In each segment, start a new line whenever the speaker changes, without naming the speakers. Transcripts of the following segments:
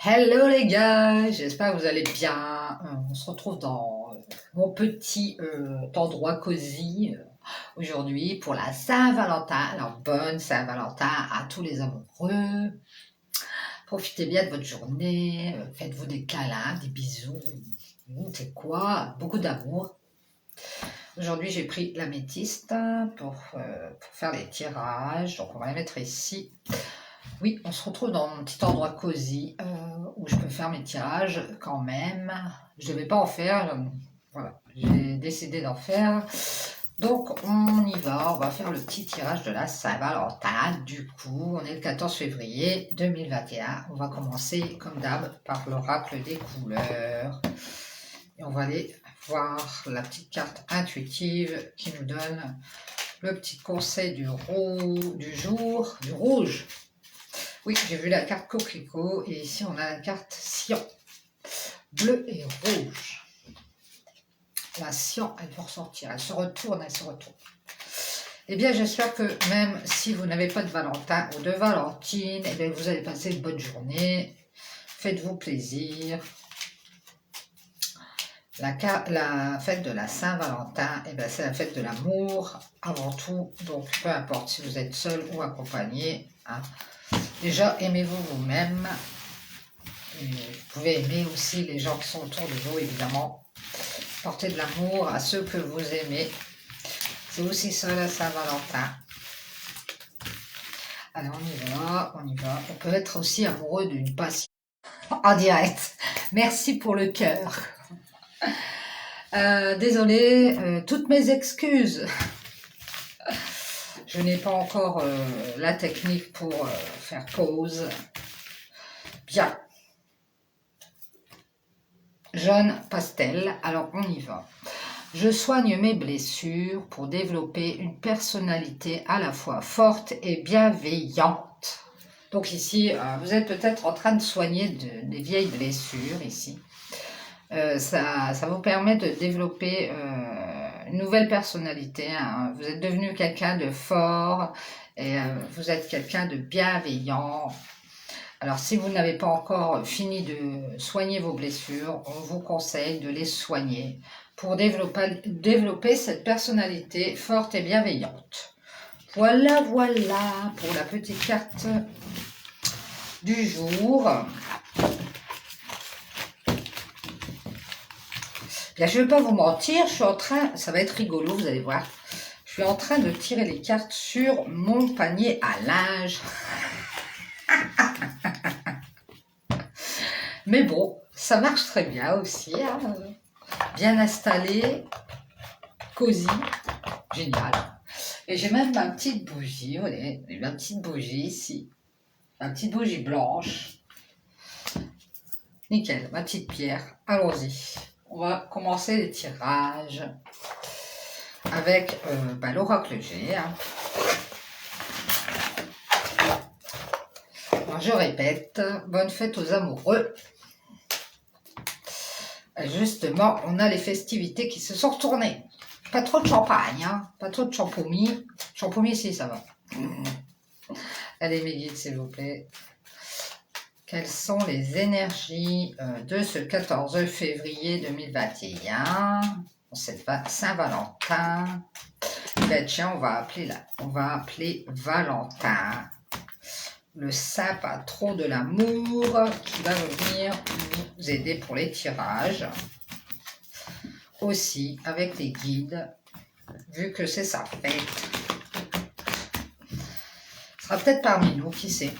Hello les gars, j'espère que vous allez bien. On se retrouve dans mon petit endroit cosy aujourd'hui pour la Saint-Valentin. Alors bonne Saint-Valentin à tous les amoureux. Profitez bien de votre journée, faites-vous des câlins, des bisous, c'est quoi, beaucoup d'amour. Aujourd'hui j'ai pris l'améthyste pour faire les tirages, donc on va les mettre ici. Oui, on se retrouve dans mon petit endroit cosy où je peux faire mes tirages quand même. Je ne vais pas en faire, voilà, j'ai décidé d'en faire. Donc on y va, on va faire le petit tirage de la Saint-Valentin. Du coup, on est le 14 février 2021. On va commencer comme d'hab par l'oracle des couleurs. Et on va aller voir la petite carte intuitive qui nous donne le petit conseil du jour, du rouge. Oui, j'ai vu la carte coquelicot et ici on a la carte cyan, bleu et rouge. La cyan, elle peut ressortir, elle se retourne. Eh bien, j'espère que même si vous n'avez pas de Valentin ou de Valentine, eh bien, vous allez passer une bonne journée. Faites-vous plaisir. La fête de la Saint-Valentin, eh bien, c'est la fête de l'amour avant tout. Donc, peu importe si vous êtes seul ou accompagné. Hein. Déjà, aimez-vous vous-même. Et vous pouvez aimer aussi les gens qui sont autour de vous, évidemment. Portez de l'amour à ceux que vous aimez. C'est aussi ça la Saint-Valentin. Allez, on y va. On peut être aussi amoureux d'une passion en direct. Merci pour le cœur. Désolée, toutes mes excuses. Je n'ai pas encore la technique pour faire pause. Bien. Jaune pastel, alors on y va. Je soigne mes blessures pour développer une personnalité à la fois forte et bienveillante. Donc ici, vous êtes peut-être en train de soigner des vieilles blessures ici. Ça vous permet de développer une nouvelle personnalité. Hein. Vous êtes devenu quelqu'un de fort et vous êtes quelqu'un de bienveillant. Alors, si vous n'avez pas encore fini de soigner vos blessures, on vous conseille de les soigner pour développer cette personnalité forte et bienveillante. Voilà pour la petite carte du jour. Bien, je ne vais pas vous mentir, ça va être rigolo, vous allez voir. Je suis en train de tirer les cartes sur mon panier à linge. Mais bon, ça marche très bien aussi. Hein. Bien installé, cosy, génial. Et j'ai même ma petite bougie, vous voyez, ma petite bougie ici. Ma petite bougie blanche. Nickel, ma petite pierre. Allons-y. On va commencer les tirages avec l'oracle G. Hein. Alors, je répète, bonne fête aux amoureux. Justement, on a les festivités qui se sont retournées. Pas trop de champagne, hein, pas trop de champomis. Champomis, si, ça va. Allez, mes guides, s'il vous plaît. Quelles sont les énergies de ce 14 février 2021 pour cette Saint-Valentin? Ben tiens, on va appeler Valentin, le saint patron de l'amour, qui va venir nous aider pour les tirages. Aussi, avec les guides, vu que c'est sa fête. Il sera peut-être parmi nous, qui sait.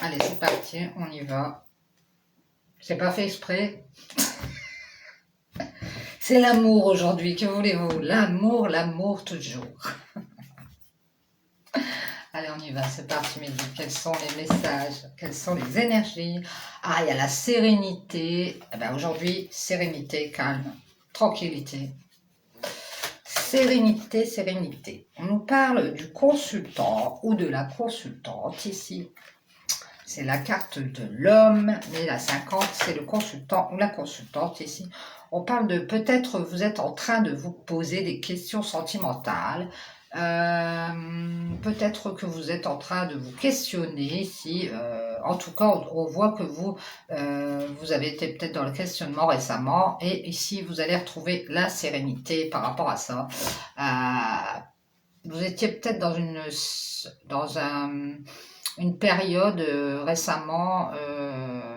Allez, c'est parti, on y va. C'est pas fait exprès. C'est l'amour aujourd'hui, que voulez-vous? L'amour toujours. Allez, on y va, c'est parti, mes guides. Quels sont les messages? Quelles sont les énergies? Ah, il y a la sérénité. Eh ben, aujourd'hui, sérénité, calme, tranquillité. Sérénité. On nous parle du consultant ou de la consultante ici. C'est la carte de l'homme, mais la 50, c'est le consultant ou la consultante ici. On parle de peut-être vous êtes en train de vous poser des questions sentimentales. Peut-être que vous êtes en train de vous questionner ici. En tout cas, on voit que vous avez été peut-être dans le questionnement récemment. Et ici, vous allez retrouver la sérénité par rapport à ça. Vous étiez peut-être une période récemment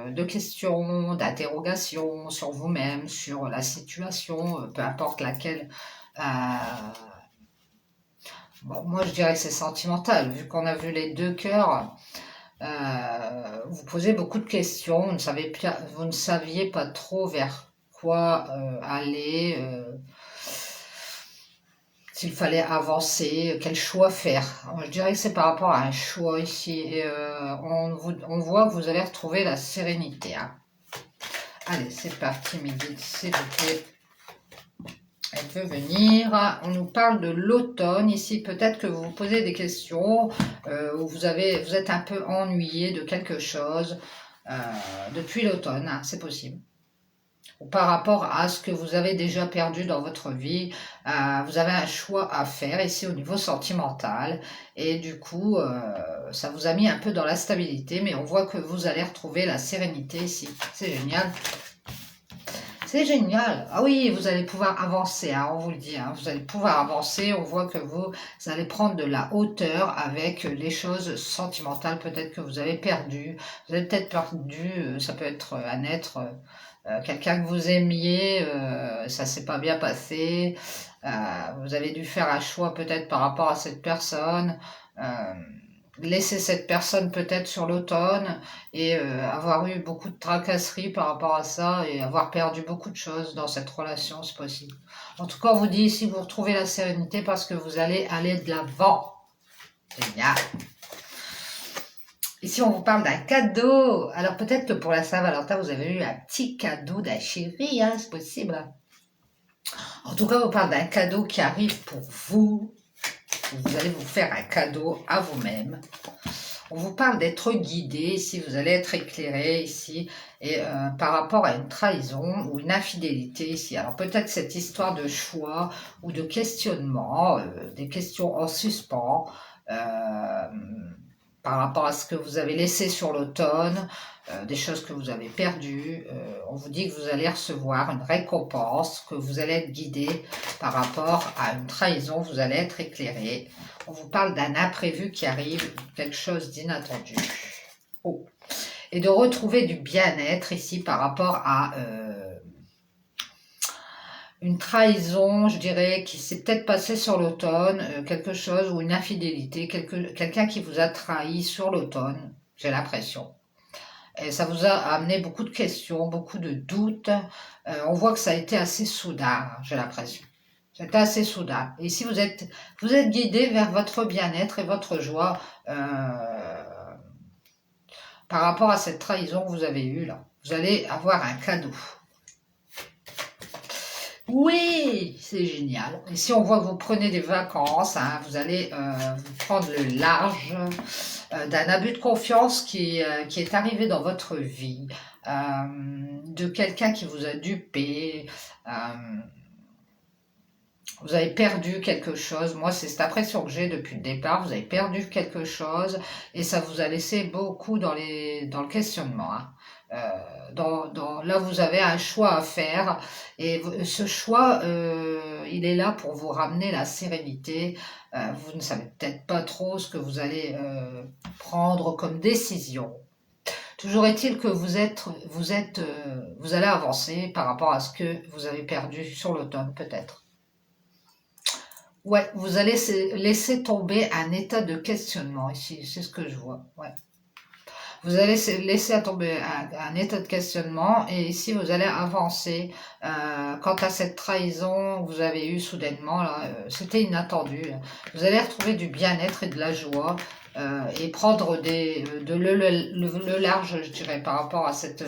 de questions, d'interrogations sur vous-même, sur la situation, peu importe laquelle. Bon, moi, je dirais que c'est sentimental, vu qu'on a vu les deux cœurs. Vous posez beaucoup de questions, vous ne saviez pas trop vers quoi aller, s'il fallait avancer, quel choix faire. Je dirais que c'est par rapport à un choix ici. Et, on voit que vous allez retrouver la sérénité. Hein. Allez, c'est parti, mes guides, s'il vous plaît. Elle veut venir. On nous parle de l'automne. Ici, peut-être que vous vous posez des questions, où vous êtes un peu ennuyé de quelque chose depuis l'automne. Hein, c'est possible. Ou par rapport à ce que vous avez déjà perdu dans votre vie, vous avez un choix à faire ici au niveau sentimental. Et du coup, ça vous a mis un peu dans la stabilité. Mais on voit que vous allez retrouver la sérénité ici. C'est génial. C'est génial. Ah oui, vous allez pouvoir avancer, hein, on vous le dit. Hein, vous allez pouvoir avancer. On voit que vous allez prendre de la hauteur avec les choses sentimentales peut-être que vous avez perdu. Vous avez peut-être perdu, ça peut être un être, quelqu'un que vous aimiez, ça s'est pas bien passé. Vous avez dû faire un choix peut-être par rapport à cette personne. Euh, Laisser cette personne peut-être sur l'automne et avoir eu beaucoup de tracasseries par rapport à ça et avoir perdu beaucoup de choses dans cette relation, c'est possible. En tout cas, on vous dit ici que vous retrouvez la sérénité parce que vous allez aller de l'avant. Génial. Ici, on vous parle d'un cadeau. Alors peut-être que pour la Saint-Valentin, vous avez eu un petit cadeau d'un chéri, hein, c'est possible. En tout cas, on vous parle d'un cadeau qui arrive pour vous. Vous allez vous faire un cadeau à vous-même. On vous parle d'être guidé ici, vous allez être éclairé ici, et par rapport à une trahison ou une infidélité ici. Alors peut-être cette histoire de choix ou de questionnement, des questions en suspens, par rapport à ce que vous avez laissé sur l'automne, des choses que vous avez perdues. On vous dit que vous allez recevoir une récompense, que vous allez être guidé par rapport à une trahison, vous allez être éclairé. On vous parle d'un imprévu qui arrive, quelque chose d'inattendu. Oh. Et de retrouver du bien-être ici par rapport à une trahison, je dirais, qui s'est peut-être passée sur l'automne, quelque chose, ou une infidélité, quelqu'un qui vous a trahi sur l'automne, j'ai l'impression. Et ça vous a amené beaucoup de questions, beaucoup de doutes. On voit que ça a été assez soudain, j'ai l'impression. C'était assez soudain. Et si vous êtes guidé vers votre bien-être et votre joie par rapport à cette trahison que vous avez eue là, vous allez avoir un cadeau. Oui, c'est génial. Ici, on voit que vous prenez des vacances. Hein, vous allez vous prendre le large d'un abus de confiance qui est arrivé dans votre vie, de quelqu'un qui vous a dupé. Vous avez perdu quelque chose. Moi, c'est cette impression que j'ai depuis le départ. Vous avez perdu quelque chose et ça vous a laissé beaucoup dans le questionnement. Hein. Là, vous avez un choix à faire et ce choix, il est là pour vous ramener la sérénité. Vous ne savez peut-être pas trop ce que vous allez prendre comme décision. Toujours est-il que vous allez avancer par rapport à ce que vous avez perdu sur l'automne, peut-être. Ouais, vous allez laisser tomber un état de questionnement ici, c'est ce que je vois. Ouais. Vous allez laisser tomber un état de questionnement et ici vous allez avancer. Quant à cette trahison que vous avez eue soudainement, là, c'était inattendu. Vous allez retrouver du bien-être et de la joie et prendre le large, je dirais, par rapport à cette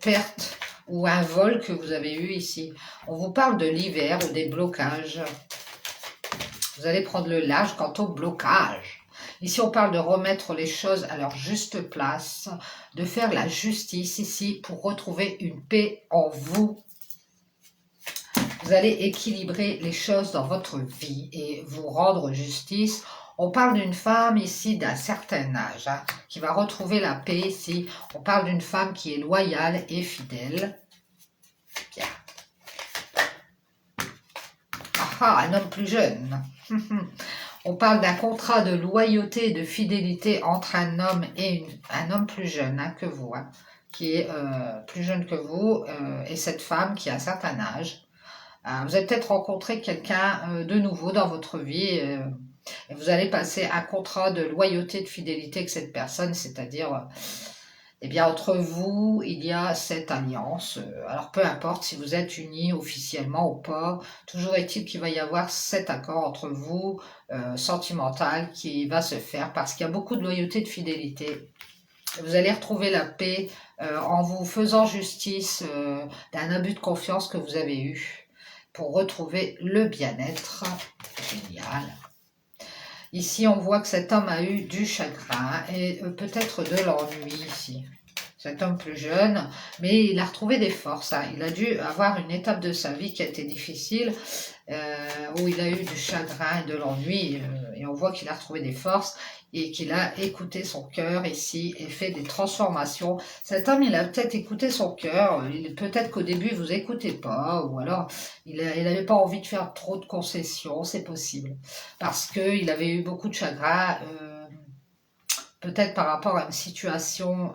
perte ou un vol que vous avez eu ici. On vous parle de l'hiver ou des blocages. Vous allez prendre le large quant au blocage. Ici, on parle de remettre les choses à leur juste place, de faire la justice ici pour retrouver une paix en vous. Vous allez équilibrer les choses dans votre vie et vous rendre justice. On parle d'une femme ici d'un certain âge, hein, qui va retrouver la paix ici. On parle d'une femme qui est loyale et fidèle. Bien. Ah, un homme plus jeune. On parle d'un contrat de loyauté et de fidélité entre un homme et un homme plus jeune, hein, que vous, hein, qui est plus jeune que vous, et cette femme qui a un certain âge. Vous allez peut-être rencontrer quelqu'un de nouveau dans votre vie, et vous allez passer un contrat de loyauté et de fidélité avec cette personne, c'est-à-dire, eh bien, entre vous, il y a cette alliance. Alors, peu importe si vous êtes unis officiellement ou pas, toujours est-il qu'il va y avoir cet accord entre vous, sentimental, qui va se faire parce qu'il y a beaucoup de loyauté et de fidélité. Vous allez retrouver la paix en vous faisant justice d'un abus de confiance que vous avez eu pour retrouver le bien-être. Génial. Ici, on voit que cet homme a eu du chagrin et peut-être de l'ennui ici. Cet homme plus jeune, mais il a retrouvé des forces. Hein. Il a dû avoir une étape de sa vie qui a été difficile, où il a eu du chagrin et de l'ennui, et on voit qu'il a retrouvé des forces et qu'il a écouté son cœur ici et fait des transformations. Cet homme, il a peut-être écouté son cœur, peut-être qu'au début, vous n'écoutez pas, ou alors il n'avait pas envie de faire trop de concessions, c'est possible, parce qu'il avait eu beaucoup de chagrin, peut-être par rapport à une situation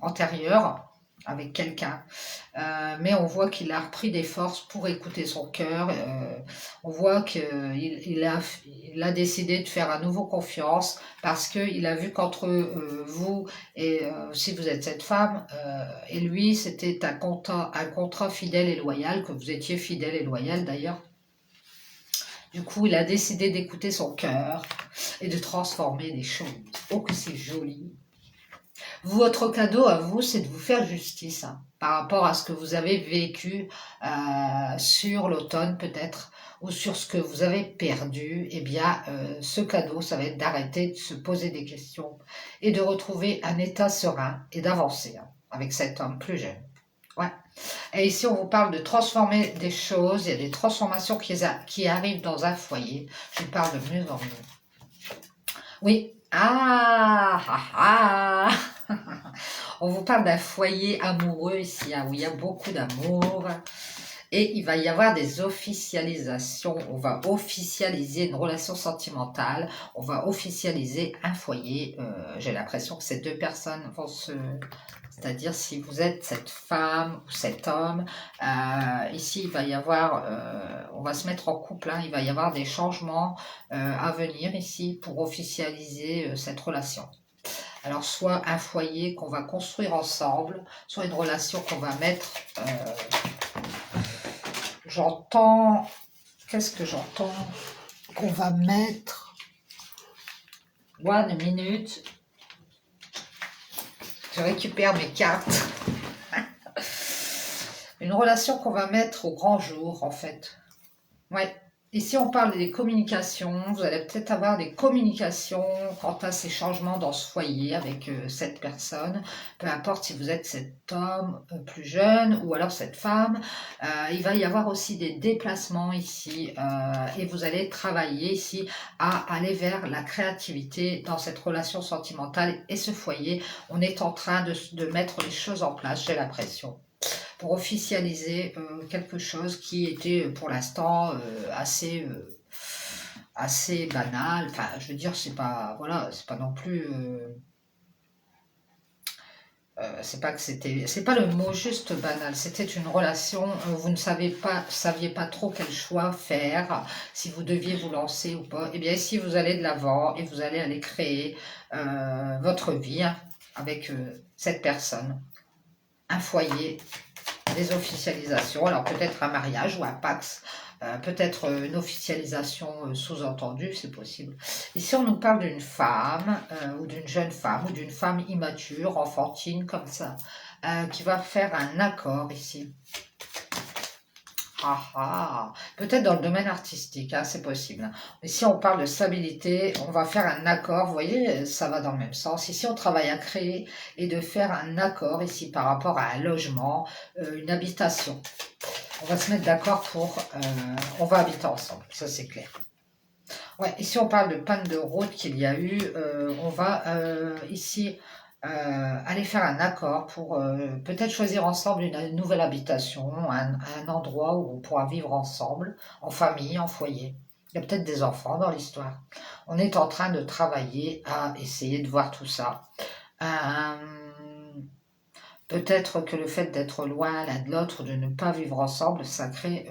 antérieure avec quelqu'un, mais on voit qu'il a repris des forces pour écouter son cœur. On voit qu'il a décidé de faire à nouveau confiance parce qu'il a vu qu'entre vous et si vous êtes cette femme et lui, c'était un contrat fidèle et loyal, que vous étiez fidèle et loyal d'ailleurs. Du coup, il a décidé d'écouter son cœur et de transformer des choses. Oh, que c'est joli! Votre cadeau à vous, c'est de vous faire justice, hein, par rapport à ce que vous avez vécu sur l'automne peut-être, ou sur ce que vous avez perdu. Eh bien, ce cadeau, ça va être d'arrêter de se poser des questions et de retrouver un état serein et d'avancer, hein, avec cet homme plus jeune. Ouais. Et ici, on vous parle de transformer des choses. Il y a des transformations qui arrivent dans un foyer. Je vous parle de mieux en mieux. Oui. Ah, ah, ah. On vous parle d'un foyer amoureux ici, hein, où il y a beaucoup d'amour. Et il va y avoir des officialisations. On va officialiser une relation sentimentale. On va officialiser un foyer. J'ai l'impression que ces deux personnes vont se... C'est-à-dire si vous êtes cette femme ou cet homme, ici il va y avoir, on va se mettre en couple, hein, il va y avoir des changements à venir ici pour officialiser cette relation. Alors soit un foyer qu'on va construire ensemble, soit une relation qu'on va mettre... j'entends... Qu'est-ce que j'entends? Qu'on va mettre... One minute. Je récupère mes cartes. Une relation qu'on va mettre au grand jour, en fait. Ouais. Ici, on parle des communications. Vous allez peut-être avoir des communications quant à ces changements dans ce foyer avec cette personne. Peu importe si vous êtes cet homme plus jeune ou alors cette femme. Il va y avoir aussi des déplacements ici. Et vous allez travailler ici à aller vers la créativité dans cette relation sentimentale et ce foyer. On est en train de mettre les choses en place, j'ai l'impression, pour officialiser quelque chose qui était pour l'instant assez banal. Enfin, je veux dire, c'est pas, voilà, c'est pas non plus, c'est pas le mot juste banal. C'était une relation, vous ne saviez pas trop quel choix faire, si vous deviez vous lancer ou pas. Et bien ici, vous allez de l'avant et vous allez aller créer votre vie, hein, avec cette personne, un foyer. Des officialisations, alors peut-être un mariage ou un pax, peut-être une officialisation sous-entendue, c'est possible. Ici, on nous parle d'une femme, ou d'une jeune femme, ou d'une femme immature, enfantine, comme ça, qui va faire un accord ici. Ah ah, peut-être dans le domaine artistique, hein, c'est possible. Ici, on parle de stabilité, on va faire un accord, vous voyez, ça va dans le même sens. Ici, on travaille à créer et de faire un accord ici par rapport à un logement, une habitation. On va se mettre d'accord pour... on va habiter ensemble, ça c'est clair. Ouais, ici on parle de panne de route qu'il y a eu. On va ici aller faire un accord pour peut-être choisir ensemble une nouvelle habitation, un endroit où on pourra vivre ensemble, en famille, en foyer. Il y a peut-être des enfants dans l'histoire. On est en train de travailler à essayer de voir tout ça. Peut-être que le fait d'être loin l'un de l'autre, de ne pas vivre ensemble, ça crée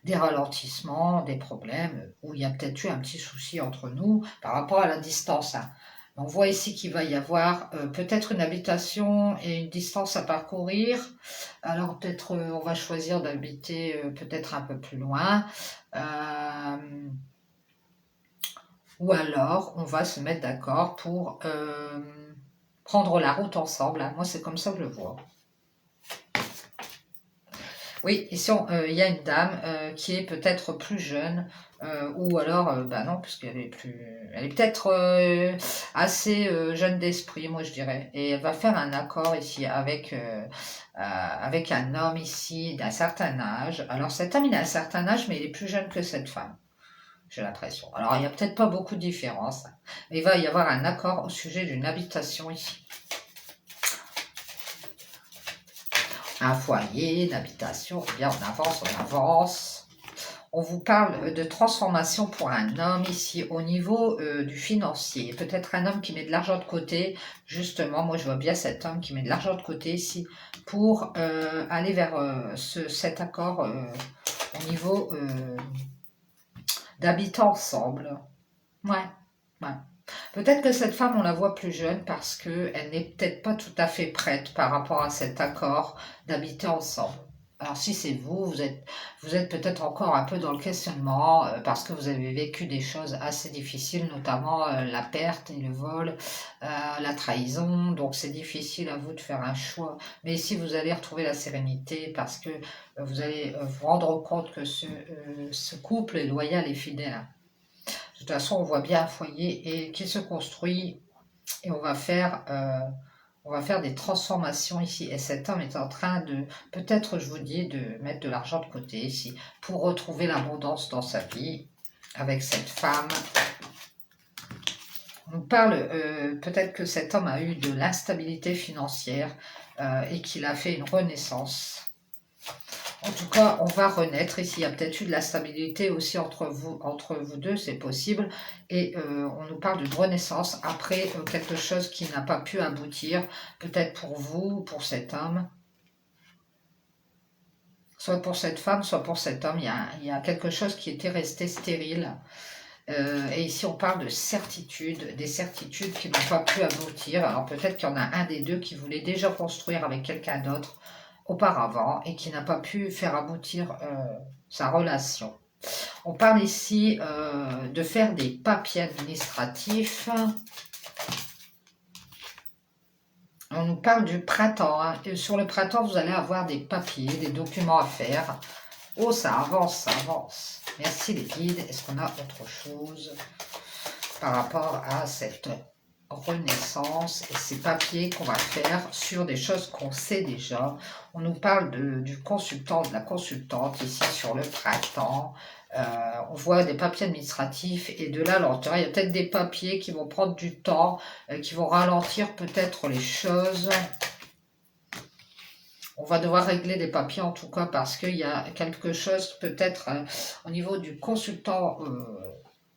des ralentissements, des problèmes, où il y a peut-être eu un petit souci entre nous par rapport à la distance. Hein. On voit ici qu'il va y avoir peut-être une habitation et une distance à parcourir. Alors peut-être on va choisir d'habiter peut-être un peu plus loin. Ou alors on va se mettre d'accord pour prendre la route ensemble. Hein. Moi c'est comme ça que je le vois. Oui, ici il y a une dame qui est peut-être plus jeune, ou alors, bah non, puisqu'elle est plus, elle est peut-être assez jeune d'esprit, moi je dirais, et elle va faire un accord ici avec un homme ici d'un certain âge. Alors cet homme il a un certain âge, mais il est plus jeune que cette femme, j'ai l'impression. Alors il n'y a peut-être pas beaucoup de différence, mais il va y avoir un accord au sujet d'une habitation ici. Un foyer, d'habitation, eh bien on avance, on avance. On vous parle de transformation pour un homme ici au niveau du financier. Peut-être un homme qui met de l'argent de côté. Justement, moi je vois bien cet homme qui met de l'argent de côté ici pour aller vers cet accord au niveau d'habiter ensemble. Ouais, ouais. Peut-être que cette femme, on la voit plus jeune parce qu'elle n'est peut-être pas tout à fait prête par rapport à cet accord d'habiter ensemble. Alors si c'est vous, vous êtes peut-être encore un peu dans le questionnement parce que vous avez vécu des choses assez difficiles, notamment la perte et le vol, la trahison. Donc c'est difficile à vous de faire un choix. Mais ici, vous allez retrouver la sérénité parce que vous allez vous rendre compte que ce couple est loyal et fidèle. De toute façon, on voit bien un foyer et qui se construit et on va faire des transformations ici. Et cet homme est en train de, peut-être je vous dis, de mettre de l'argent de côté ici pour retrouver l'abondance dans sa vie avec cette femme. On parle peut-être que cet homme a eu de l'instabilité financière et qu'il a fait une renaissance. En tout cas, on va renaître ici. Il y a peut-être eu de la stabilité aussi entre vous deux, c'est possible. Et on nous parle d'une renaissance après quelque chose qui n'a pas pu aboutir, peut-être pour vous, pour cet homme. Soit pour cette femme, soit pour cet homme. Il y a quelque chose qui était resté stérile. Et ici, on parle de certitude, des certitudes qui n'ont pas pu aboutir. Alors peut-être qu'il y en a un des deux qui voulait déjà construire avec quelqu'un d'autre auparavant et qui n'a pas pu faire aboutir sa relation. On parle ici de faire des papiers administratifs. On nous parle du printemps. Hein. Et sur le printemps, vous allez avoir des papiers, des documents à faire. Oh, ça avance, ça avance. Merci les guides. Est-ce qu'on a autre chose par rapport à cette renaissance et ces papiers qu'on va faire sur des choses qu'on sait déjà? On nous parle du consultant, de la consultante ici sur le printemps. On voit des papiers administratifs et de la lenteur. Il y a peut-être des papiers qui vont prendre du temps, qui vont ralentir peut-être les choses. On va devoir régler des papiers en tout cas parce qu'il y a quelque chose peut-être au niveau du consultant,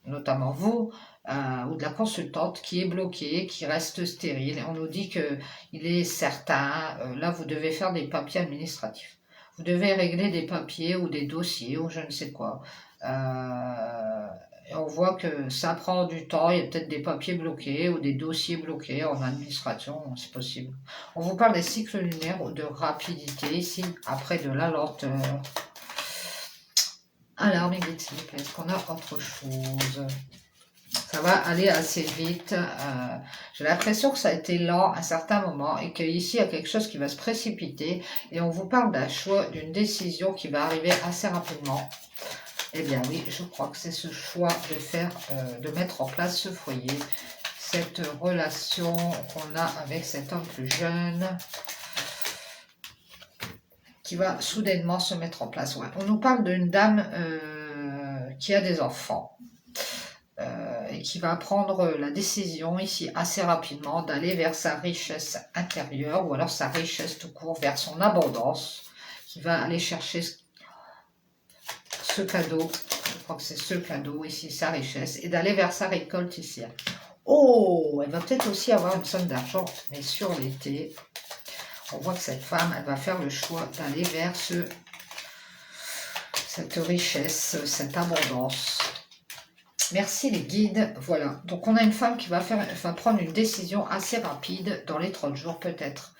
notamment vous, ou de la consultante qui est bloqué, qui reste stérile. Et on nous dit qu'il est certain, là vous devez faire des papiers administratifs. Vous devez régler des papiers ou des dossiers ou je ne sais quoi. Et on voit que ça prend du temps, il y a peut-être des papiers bloqués ou des dossiers bloqués en administration, c'est possible. On vous parle des cycles lunaires ou de rapidité ici, après de la lenteur. Alors, mes guides, s'il vous plaît, est-ce qu'on a autre chose? Ça va aller assez vite. J'ai l'impression que ça a été lent à un certain moment et qu'ici, il y a quelque chose qui va se précipiter. Et on vous parle d'un choix, d'une décision qui va arriver assez rapidement. Eh bien oui, je crois que c'est ce choix de mettre en place ce foyer, cette relation qu'on a avec cet homme plus jeune, qui va soudainement se mettre en place. Ouais. On nous parle d'une dame qui a des enfants et qui va prendre la décision ici assez rapidement d'aller vers sa richesse intérieure ou alors sa richesse tout court, vers son abondance, qui va aller chercher ce cadeau, je crois que c'est ce cadeau ici, sa richesse, et d'aller vers sa récolte ici. Oh, elle va peut-être aussi avoir une somme d'argent, mais sur l'été, on voit que cette femme, elle va faire le choix d'aller vers cette richesse, cette abondance. Merci les guides. Voilà, donc on a une femme qui va prendre une décision assez rapide, dans les 30 jours peut-être,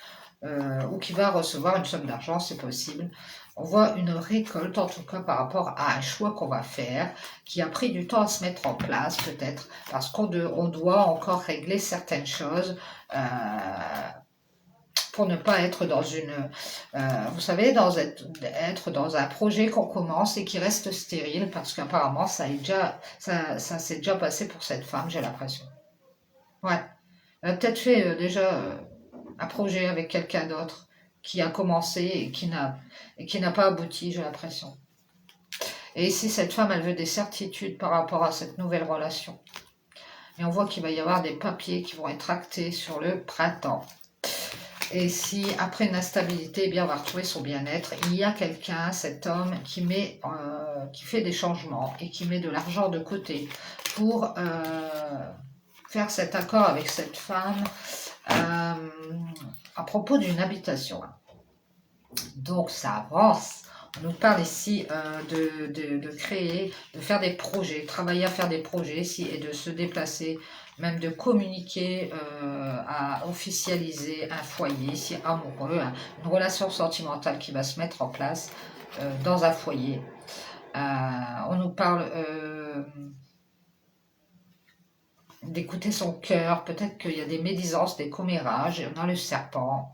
ou qui va recevoir une somme d'argent, c'est possible. On voit une récolte, en tout cas par rapport à un choix qu'on va faire, qui a pris du temps à se mettre en place peut-être, parce qu'on doit encore régler certaines choses, pour ne pas être dans vous savez, être dans un projet qu'on commence et qui reste stérile, parce qu'apparemment ça s'est déjà passé pour cette femme, j'ai l'impression. Ouais, elle a peut-être fait déjà un projet avec quelqu'un d'autre qui a commencé et qui n'a pas abouti, j'ai l'impression. Et ici, cette femme, elle veut des certitudes par rapport à cette nouvelle relation. Et on voit qu'il va y avoir des papiers qui vont être actés sur le printemps. Et si, après une instabilité, eh bien, on va retrouver son bien-être, il y a quelqu'un, cet homme, qui fait des changements et qui met de l'argent de côté pour faire cet accord avec cette femme à propos d'une habitation. Donc, ça avance. On nous parle ici de créer, de faire des projets, travailler à faire des projets ici et de se déplacer, même de communiquer, à officialiser un foyer ici amoureux, une relation sentimentale qui va se mettre en place dans un foyer. On nous parle d'écouter son cœur, peut-être qu'il y a des médisances, des commérages, on a le serpent,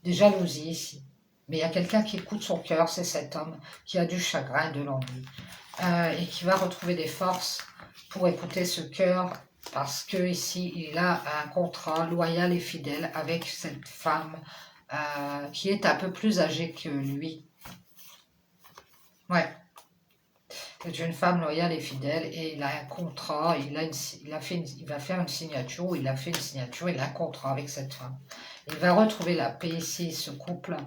des jalousies ici. Mais il y a quelqu'un qui écoute son cœur, c'est cet homme qui a du chagrin, de l'ennui, et qui va retrouver des forces pour écouter ce cœur, parce que ici il a un contrat loyal et fidèle avec cette femme qui est un peu plus âgée que lui. Ouais. C'est une femme loyale et fidèle et il a un contrat, il va faire une signature, il a fait une signature, il a un contrat avec cette femme. Il va retrouver la paix ici, ce couple.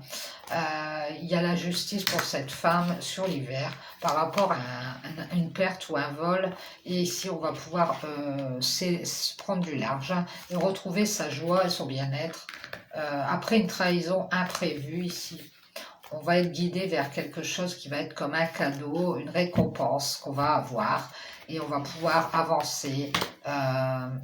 Il y a la justice pour cette femme sur l'hiver par rapport à une perte ou un vol. Et ici, on va pouvoir prendre du large et retrouver sa joie et son bien-être après une trahison imprévue ici. On va être guidé vers quelque chose qui va être comme un cadeau, une récompense qu'on va avoir et on va pouvoir avancer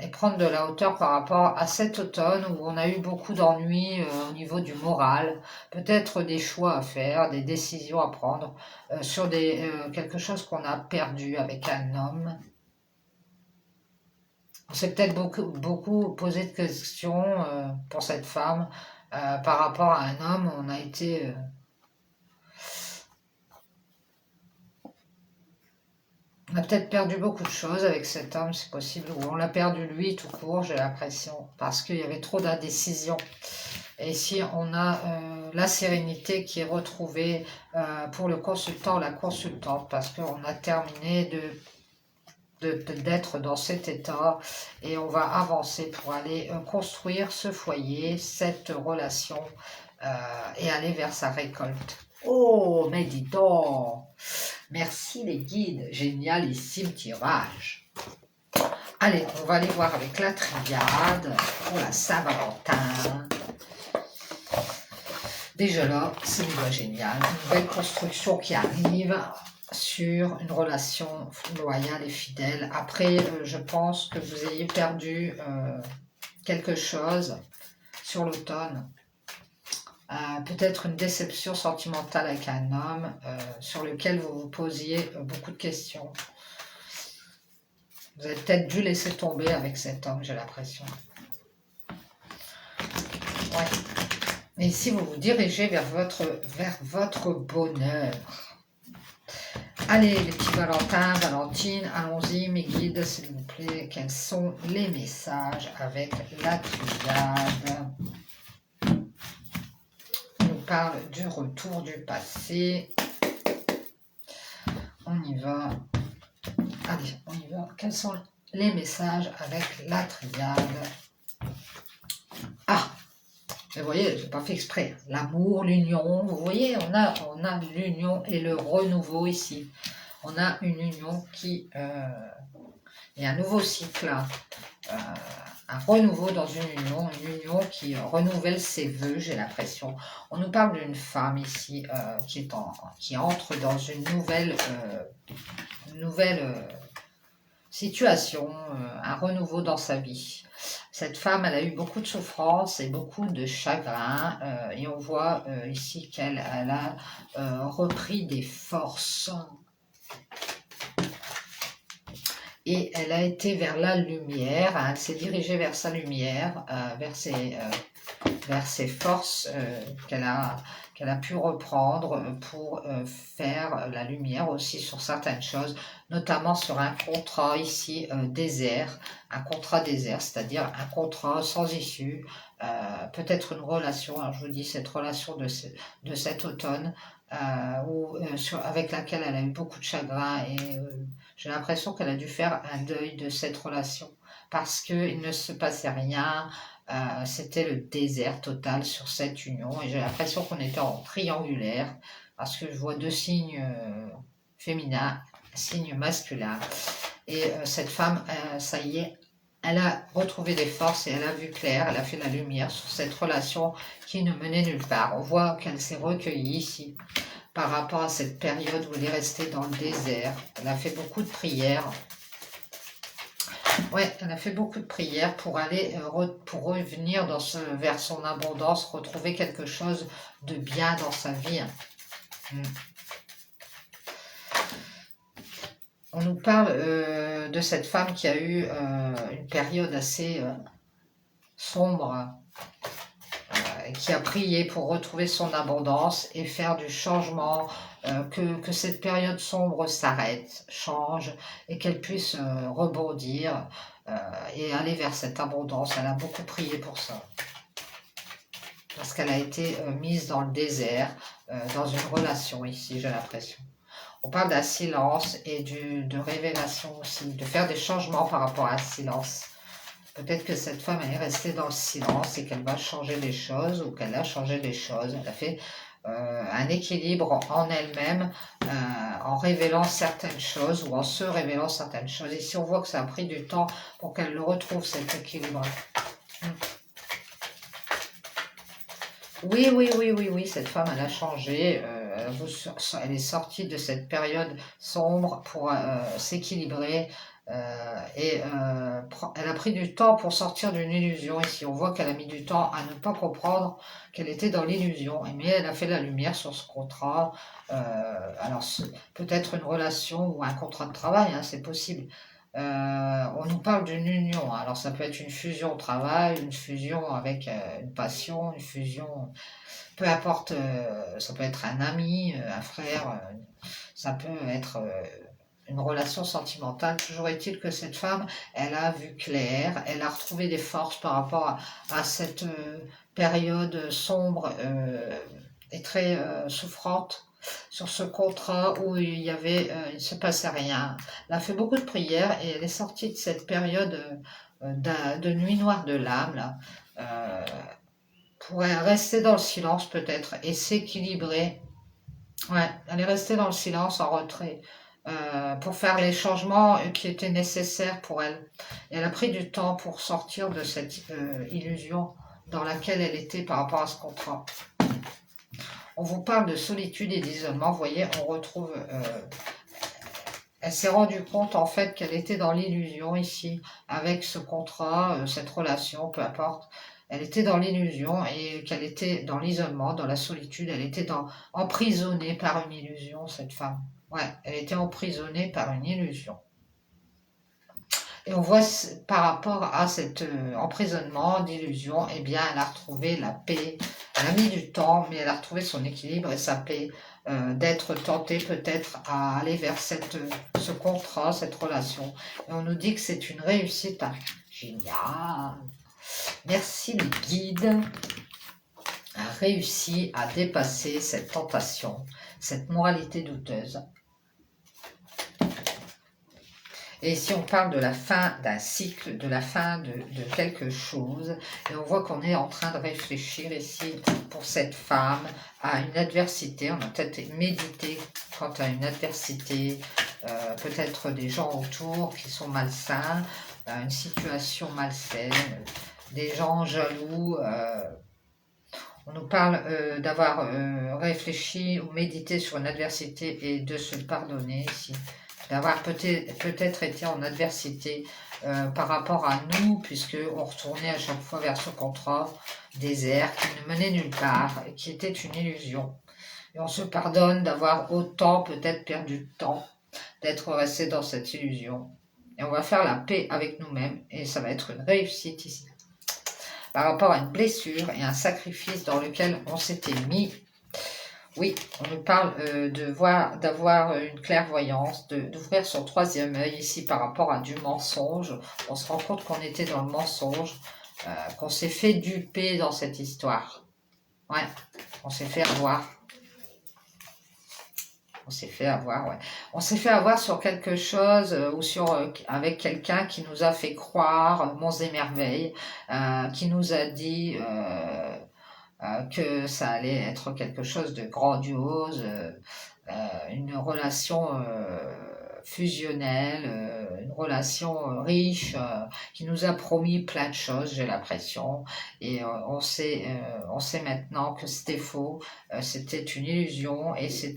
et prendre de la hauteur par rapport à cet automne où on a eu beaucoup d'ennuis au niveau du moral, peut-être des choix à faire, des décisions à prendre sur quelque chose qu'on a perdu avec un homme. On s'est peut-être beaucoup posé de questions pour cette femme par rapport à un homme, on a été... On a peut-être perdu beaucoup de choses avec cet homme, c'est possible, ou on l'a perdu lui tout court, j'ai l'impression, parce qu'il y avait trop d'indécision. Et ici, on a la sérénité qui est retrouvée pour le consultant ou la consultante, parce qu'on a terminé d'être dans cet état et on va avancer pour aller construire ce foyer, cette relation et aller vers sa récolte. Oh, mais dis donc! Merci les guides, génialissime tirage. Allez, on va aller voir avec la triade pour la Saint-Valentin. Déjà là, c'est déjà génial. Une belle construction qui arrive sur une relation loyale et fidèle. Après, je pense que vous ayez perdu quelque chose sur l'automne. Peut-être une déception sentimentale avec un homme sur lequel vous vous posiez beaucoup de questions. Vous avez peut-être dû laisser tomber avec cet homme, j'ai l'impression. Ouais. Et ici, vous vous dirigez vers votre bonheur. Allez, les petits Valentins, Valentines, allons-y, mes guides, s'il vous plaît. Quels sont les messages avec la triade ? parle du retour du passé. On y va. Allez, on y va. Quels sont les messages avec la triade? Ah, mais vous voyez, je n'ai pas fait exprès. L'amour, l'union, vous voyez, on a l'union et le renouveau ici. On a une union qui... il y a un nouveau cycle, un renouveau dans une union qui renouvelle ses vœux, j'ai l'impression. On nous parle d'une femme ici qui entre dans une nouvelle situation, un renouveau dans sa vie. Cette femme, elle a eu beaucoup de souffrance et beaucoup de chagrin, et on voit ici qu'elle a repris des forces. Et elle a été vers la lumière, hein, elle s'est dirigée vers sa lumière, vers ses forces qu'elle a pu reprendre pour faire la lumière aussi sur certaines choses, notamment sur un contrat ici désert, un contrat désert, c'est-à-dire un contrat sans issue, peut-être une relation, alors je vous dis cette relation de cet automne, avec laquelle elle a eu beaucoup de chagrin et j'ai l'impression qu'elle a dû faire un deuil de cette relation parce qu'il ne se passait rien, c'était le désert total sur cette union et j'ai l'impression qu'on était en triangulaire parce que je vois deux signes féminins, un signe masculin et cette femme, ça y est, elle a retrouvé des forces et elle a vu clair, elle a fait la lumière sur cette relation qui ne menait nulle part. On voit qu'elle s'est recueillie ici par rapport à cette période où elle est restée dans le désert. Elle a fait beaucoup de prières. Ouais, elle a fait beaucoup de prières pour aller, pour revenir vers son abondance, retrouver quelque chose de bien dans sa vie. On nous parle de cette femme qui a eu une période assez sombre, qui a prié pour retrouver son abondance et faire du changement, que cette période sombre s'arrête, change et qu'elle puisse rebondir et aller vers cette abondance. Elle a beaucoup prié pour ça. Parce qu'elle a été mise dans le désert, dans une relation ici, j'ai l'impression. On parle d'un silence et de révélation aussi, de faire des changements par rapport à un silence. Peut-être que cette femme elle est restée dans le silence et qu'elle va changer les choses ou qu'elle a changé les choses. Elle a fait un équilibre en elle-même en révélant certaines choses ou en se révélant certaines choses. Et si on voit que ça a pris du temps pour qu'elle le retrouve, cet équilibre. Oui, cette femme, elle a changé. Elle est sortie de cette période sombre pour s'équilibrer. Et elle a pris du temps pour sortir d'une illusion. Ici, on voit qu'elle a mis du temps à ne pas comprendre qu'elle était dans l'illusion. Mais elle a fait la lumière sur ce contrat. Alors, peut-être une relation ou un contrat de travail, hein, c'est possible. On nous parle d'une union. Alors, ça peut être une fusion au travail, une fusion avec une passion, une fusion, peu importe, ça peut être un ami, un frère, ça peut être une relation sentimentale. Toujours est-il que cette femme, elle a vu clair, elle a retrouvé des forces par rapport à cette période sombre et très souffrante sur ce contrat où il ne se passait rien. Elle a fait beaucoup de prières et elle est sortie de cette période de nuit noire de l'âme, là, pour rester dans le silence peut-être et s'équilibrer. Ouais, elle est restée dans le silence en retrait. Pour faire les changements qui étaient nécessaires pour elle. Et elle a pris du temps pour sortir de cette illusion dans laquelle elle était par rapport à ce contrat. On vous parle de solitude et d'isolement, vous voyez, on retrouve... elle s'est rendue compte en fait qu'elle était dans l'illusion ici, avec ce contrat, cette relation, peu importe. Elle était dans l'illusion et qu'elle était dans l'isolement, dans la solitude, elle était emprisonnée par une illusion, cette femme. Ouais, elle était emprisonnée par une illusion. Et on voit par rapport à cet emprisonnement d'illusion, eh bien, elle a retrouvé la paix. Elle a mis du temps, mais elle a retrouvé son équilibre et sa paix, d'être tentée peut-être à aller vers ce contrat, cette relation. Et on nous dit que c'est une réussite. Génial. Merci les guides. réussi à dépasser cette tentation, cette moralité douteuse. Et ici, on parle de la fin d'un cycle, de la fin de quelque chose. Et on voit qu'on est en train de réfléchir ici, pour cette femme, à une adversité. On a peut-être médité quant à une adversité, peut-être des gens autour qui sont malsains, une situation malsaine, des gens jaloux. On nous parle d'avoir réfléchi ou médité sur une adversité et de se pardonner ici. D'avoir peut-être été en adversité par rapport à nous, puisqu'on retournait à chaque fois vers ce contrat désert qui ne menait nulle part, et qui était une illusion. Et on se pardonne d'avoir autant peut-être perdu de temps, d'être resté dans cette illusion. Et on va faire la paix avec nous-mêmes, et ça va être une réussite ici. Par rapport à une blessure et un sacrifice dans lequel on s'était mis. Oui, on nous parle d'avoir une clairvoyance, d'ouvrir son troisième œil ici par rapport à du mensonge. On se rend compte qu'on était dans le mensonge, qu'on s'est fait duper dans cette histoire. Ouais, on s'est fait avoir. On s'est fait avoir, ouais. On s'est fait avoir sur quelque chose ou avec quelqu'un qui nous a fait croire monts et merveilles, qui nous a dit que ça allait être quelque chose de grandiose, une relation fusionnelle, une relation riche, qui nous a promis plein de choses, j'ai l'impression, et on sait maintenant que c'était faux, c'était une illusion, et ça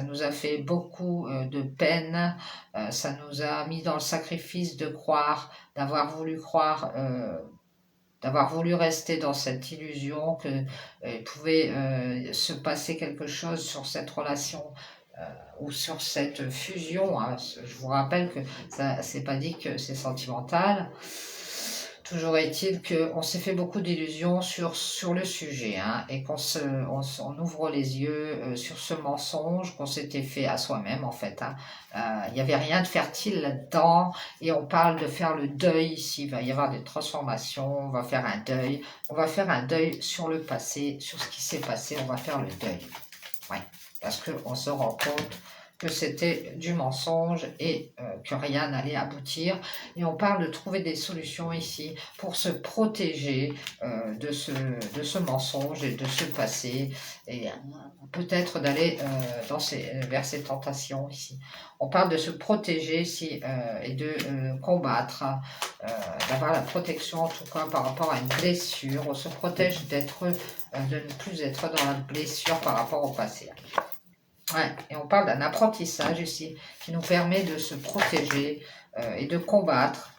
nous a fait beaucoup de peine, ça nous a mis dans le sacrifice de croire, d'avoir voulu croire, d'avoir voulu rester dans cette illusion qu'il pouvait se passer quelque chose sur cette relation ou sur cette fusion. Hein. Je vous rappelle que ça, c'est pas dit que c'est sentimental. Toujours est-il qu'on s'est fait beaucoup d'illusions sur le sujet, hein, et on ouvre les yeux sur ce mensonge qu'on s'était fait à soi-même, en fait. Hein. Il n'y avait rien de fertile là-dedans, et on parle de faire le deuil ici. Il va y avoir des transformations, on va faire un deuil. On va faire un deuil sur le passé, sur ce qui s'est passé, on va faire le deuil. Ouais, parce qu'on se rend compte que c'était du mensonge et que rien n'allait aboutir. Et on parle de trouver des solutions ici pour se protéger de ce mensonge et de ce passé, et peut-être d'aller vers ces tentations ici. On parle de se protéger ici et de combattre, d'avoir la protection en tout cas par rapport à une blessure. On se protège de ne plus être dans la blessure par rapport au passé. Ouais, et on parle d'un apprentissage ici qui nous permet de se protéger et de combattre,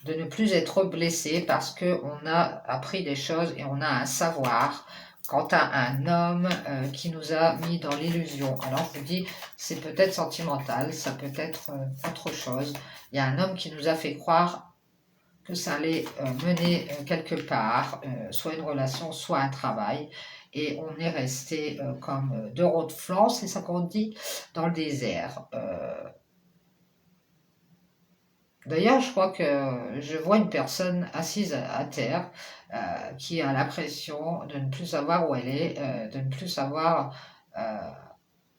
de ne plus être blessé parce qu'on a appris des choses et on a un savoir quant à un homme qui nous a mis dans l'illusion. Alors je vous dis, c'est peut-être sentimental, ça peut être autre chose. Il y a un homme qui nous a fait croire que ça allait mener quelque part, soit une relation, soit un travail. Et on est resté comme deux ronds de flanc, c'est ça qu'on dit, dans le désert. D'ailleurs, je crois que je vois une personne assise à terre qui a l'impression de ne plus savoir où elle est, de ne plus savoir,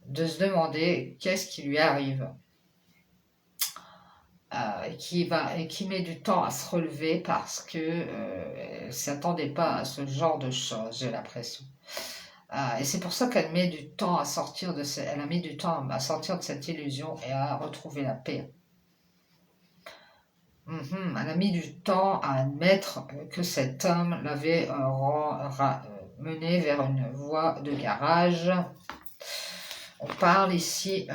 de se demander qu'est-ce qui lui arrive. Et qui met du temps à se relever parce que elle ne s'attendait pas à ce genre de choses, j'ai l'impression. Et c'est pour ça qu'elle met du temps à sortir elle a mis du temps à sortir de cette illusion et à retrouver la paix. Elle a mis du temps à admettre que cet homme l'avait mené vers une voie de garage. On parle ici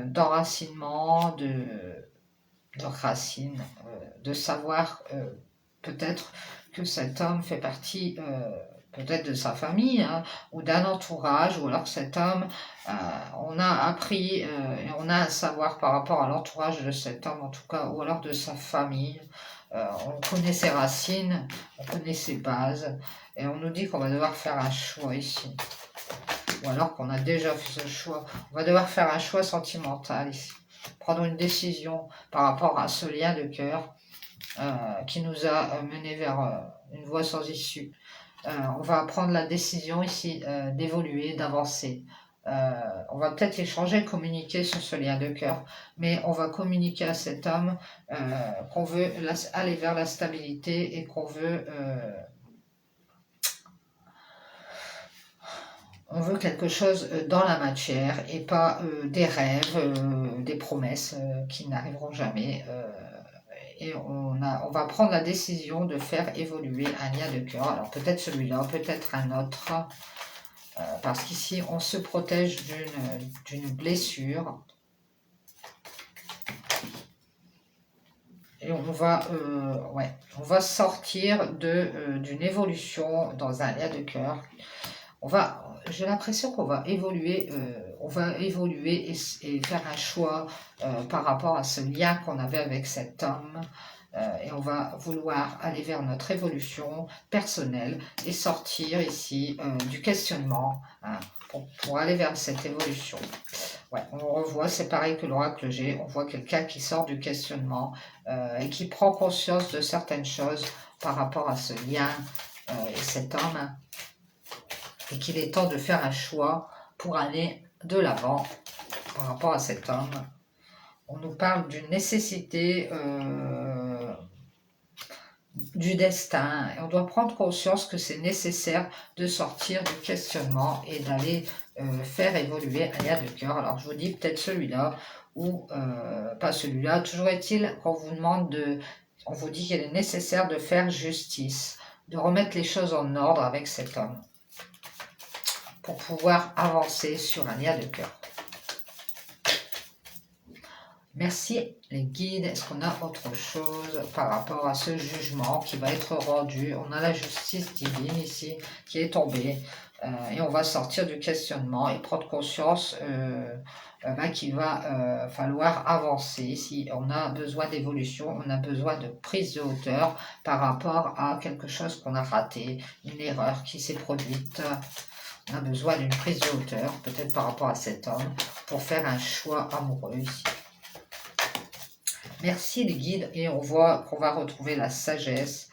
d'enracinement, de racines, de savoir peut-être que cet homme fait partie peut-être de sa famille, hein, ou d'un entourage, ou alors que cet homme, on a appris et on a un savoir par rapport à l'entourage de cet homme en tout cas, ou alors de sa famille. On connaît ses racines, on connaît ses bases, et on nous dit qu'on va devoir faire un choix ici. Ou alors qu'on a déjà fait ce choix. On va devoir faire un choix sentimental ici. Prendre une décision par rapport à ce lien de cœur qui nous a mené vers une voie sans issue. On va prendre la décision ici d'évoluer, d'avancer. On va peut-être échanger, communiquer sur ce lien de cœur, mais on va communiquer à cet homme qu'on veut aller vers la stabilité et qu'on veut, on veut quelque chose dans la matière et pas des rêves, des promesses qui n'arriveront jamais. Et on va prendre la décision de faire évoluer un lien de cœur. Alors peut-être celui-là, peut-être un autre, parce qu'ici on se protège d'une blessure. Et on va sortir d'une évolution dans un lien de cœur. J'ai l'impression qu'on va évoluer, et faire un choix par rapport à ce lien qu'on avait avec cet homme. Et on va vouloir aller vers notre évolution personnelle et sortir ici du questionnement, hein, pour aller vers cette évolution. Ouais, on revoit, c'est pareil que l'oracle G, on voit quelqu'un qui sort du questionnement et qui prend conscience de certaines choses par rapport à ce lien et cet homme, et qu'il est temps de faire un choix pour aller de l'avant par rapport à cet homme. On nous parle d'une nécessité du destin. Et on doit prendre conscience que c'est nécessaire de sortir du questionnement et d'aller faire évoluer un lien de cœur. Alors je vous dis peut-être celui-là ou pas celui-là. Toujours est-il qu'on vous demande on vous dit qu'il est nécessaire de faire justice, de remettre les choses en ordre avec cet homme pour pouvoir avancer sur un lien de cœur. Merci les guides. Est-ce qu'on a autre chose par rapport à ce jugement qui va être rendu? On a la justice divine ici qui est tombée et on va sortir du questionnement et prendre conscience qu'il va falloir avancer. Ici, on a besoin d'évolution, on a besoin de prise de hauteur par rapport à quelque chose qu'on a raté, une erreur qui s'est produite. On a besoin d'une prise de hauteur, peut-être par rapport à cet homme, pour faire un choix amoureux ici. Merci les guides, et on voit qu'on va retrouver la sagesse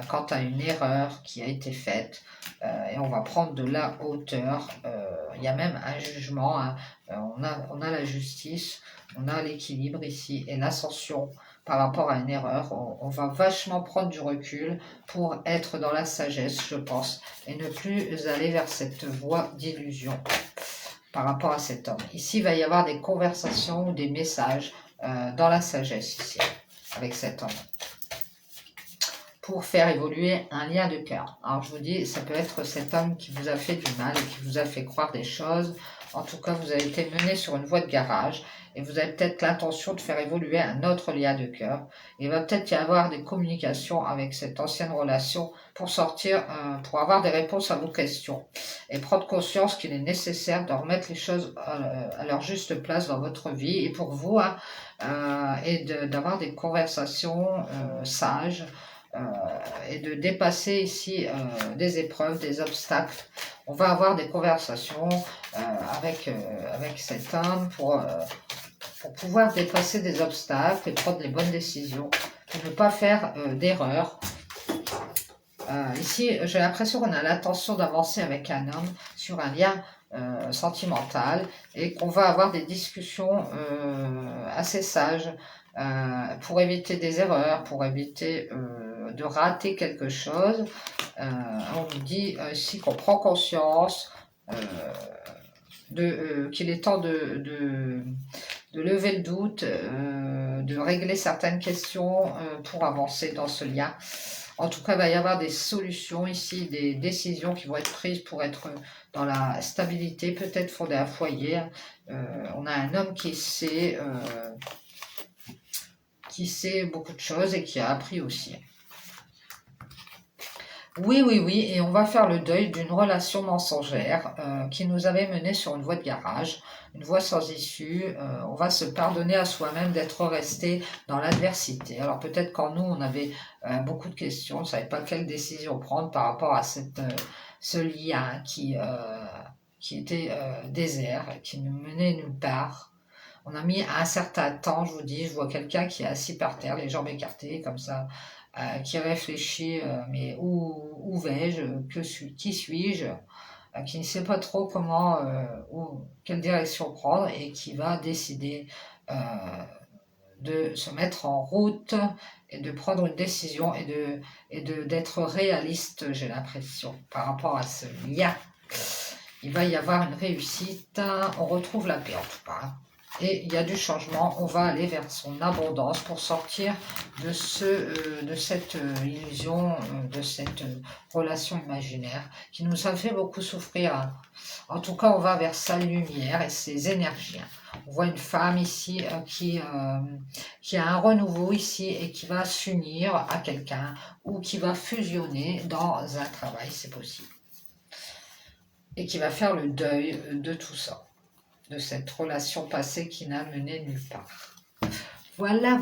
quant à une erreur qui a été faite, et on va prendre de la hauteur. Il y a même un jugement, hein. On a la justice, on a l'équilibre ici et l'ascension par rapport à une erreur. On va vachement prendre du recul pour être dans la sagesse, je pense, et ne plus aller vers cette voie d'illusion par rapport à cet homme. Ici, il va y avoir des conversations ou des messages dans la sagesse ici, avec cet homme, pour faire évoluer un lien de cœur. Alors je vous dis, ça peut être cet homme qui vous a fait du mal et qui vous a fait croire des choses. En tout cas, vous avez été mené sur une voie de garage et vous avez peut-être l'intention de faire évoluer un autre lien de cœur. Il va peut-être y avoir des communications avec cette ancienne relation pour sortir, pour avoir des réponses à vos questions et prendre conscience qu'il est nécessaire de remettre les choses à leur juste place dans votre vie et pour vous, et d'avoir des conversations sages. Et de dépasser ici des épreuves, des obstacles. On va avoir des conversations avec cet homme pour pouvoir dépasser des obstacles et prendre les bonnes décisions, pour ne pas faire d'erreurs. Ici, j'ai l'impression qu'on a l'intention d'avancer avec un homme sur un lien sentimental et qu'on va avoir des discussions assez sages pour éviter des erreurs, pour éviter de rater quelque chose. On nous dit ici qu'on prend conscience qu'il est temps de lever le doute, de régler certaines questions pour avancer dans ce lien. En tout cas, il va y avoir des solutions ici, des décisions qui vont être prises pour être dans la stabilité, peut-être fonder un foyer. On a un homme qui sait beaucoup de choses et qui a appris aussi. Oui, et on va faire le deuil d'une relation mensongère qui nous avait mené sur une voie de garage, une voie sans issue. On va se pardonner à soi-même d'être resté dans l'adversité. Alors peut-être qu'en nous, on avait beaucoup de questions, on ne savait pas quelle décision prendre par rapport à ce lien qui était désert, qui ne menait nulle part. On a mis un certain temps, je vous dis, je vois quelqu'un qui est assis par terre, les jambes écartées, comme ça, qui réfléchit, mais où vais-je, qui suis-je, qui ne sait pas trop comment, quelle direction prendre et qui va décider euh, de se mettre en route et de prendre une décision d'être réaliste, j'ai l'impression, par rapport à ce lien. Il va y avoir une réussite, on retrouve la paix en tout cas. Et il y a du changement, on va aller vers son abondance pour sortir de cette illusion, de cette relation imaginaire qui nous a fait beaucoup souffrir. En tout cas, on va vers sa lumière et ses énergies. On voit une femme ici qui a un renouveau ici et qui va s'unir à quelqu'un ou qui va fusionner dans un travail, c'est possible. Et qui va faire le deuil de tout ça, de cette relation passée qui n'a mené nulle part. Voilà.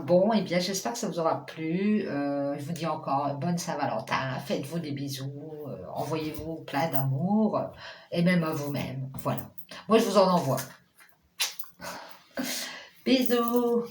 Bon, et bien j'espère que ça vous aura plu. Je vous dis encore bonne Saint-Valentin. Faites-vous des bisous. Envoyez-vous plein d'amour. Et même à vous-même. Voilà. Moi, je vous en envoie. Bisous.